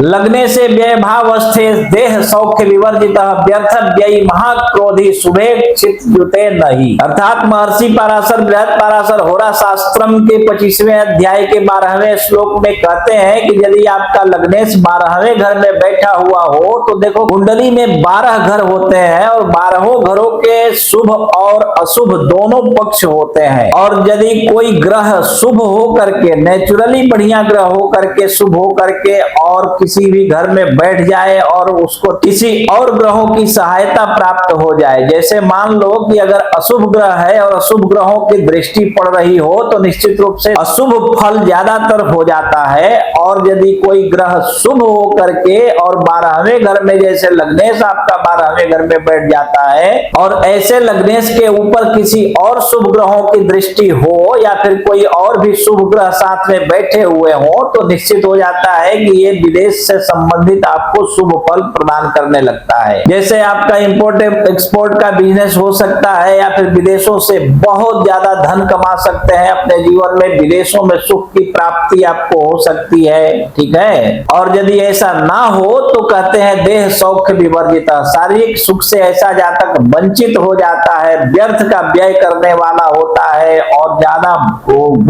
लग्ने से व्यय भाव अस्थे देह सौख्य विवर्जित व्यर्थ व्ययी महाक्रोधी शुभे चित जुते नहीं। अर्थात महर्षि पराशर बृहद पराशर होरा शास्त्रम के 25वें अध्याय के 12वें श्लोक में कहते हैं कि यदि आपका लग्नेश 12वें घर में बैठा हुआ हो तो देखो कुंडली में 12 घर होते हैं और 12 घरों के शुभ और अशुभ दोनों पक्ष होते हैं। और यदि कोई ग्रह शुभ हो करके नेचुरली बढ़िया ग्रह हो करके शुभ हो करके और किसी भी घर में बैठ जाए और उसको किसी और ग्रहों की सहायता प्राप्त हो जाए, जैसे मान लो कि अगर अशुभ ग्रह है और अशुभ ग्रहों की दृष्टि पड़ रही हो तो निश्चित रूप से अशुभ फल ज्यादातर हो जाता है। और यदि कोई ग्रह शुभ हो करके और 12वें घर में जैसे लग्नेश आपका 12वें घर में बैठ जाता है और ऐसे लग्नेश के ऊपर किसी और शुभ ग्रहों की दृष्टि हो या फिर कोई और भी शुभ ग्रह साथ में बैठे हुए हो तो निश्चित हो जाता है कि ये विदेश से संबंधित आपको शुभ फल प्रदान करने लगता है। जैसे आपका इंपोर्ट एक्सपोर्ट का बिजनेस हो सकता है या फिर विदेशों से बहुत ज्यादा धन कमा सकते हैं अपने जीवन में, विदेशों में सुख की प्राप्ति आपको हो सकती है। ठीक है, और यदि ऐसा ना हो तो कहते हैं देह सौख्य विवर्जित, शारीरिक सुख से ऐसा जातक वंचित हो जाता है, व्यर्थ का व्यय करने वाला होता है और ज्यादा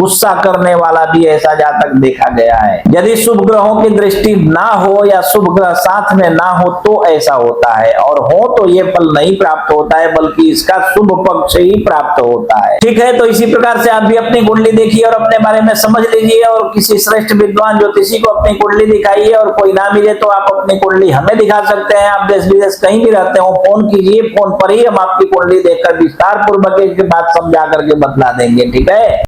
गुस्सा करने वाला भी ऐसा जातक देखा गया है। यदि शुभ ग्रहों की दृष्टि ना हो या शुभ ग्रह साथ में ना हो तो ऐसा होता है, और हो तो ये फल नहीं प्राप्त होता है बल्कि इसका शुभ पक्ष ही प्राप्त होता है। ठीक है, तो इसी प्रकार से आप भी अपनी कुंडली देखिए और अपने बारे में समझ लीजिए और किसी श्रेष्ठ विद्वान ज्योतिषी को अपनी कुंडली दिखाइए, और कोई ना मिले तो आप अपनी कुंडली हमें दिखा सकते हैं। आप देश विदेश कहीं भी रहते हो फोन कीजिए, फोन पर ही हम आपकी कुंडली देखकर विस्तार पूर्वक इसके बाद समझा करके बतला देंगे। ठीक है।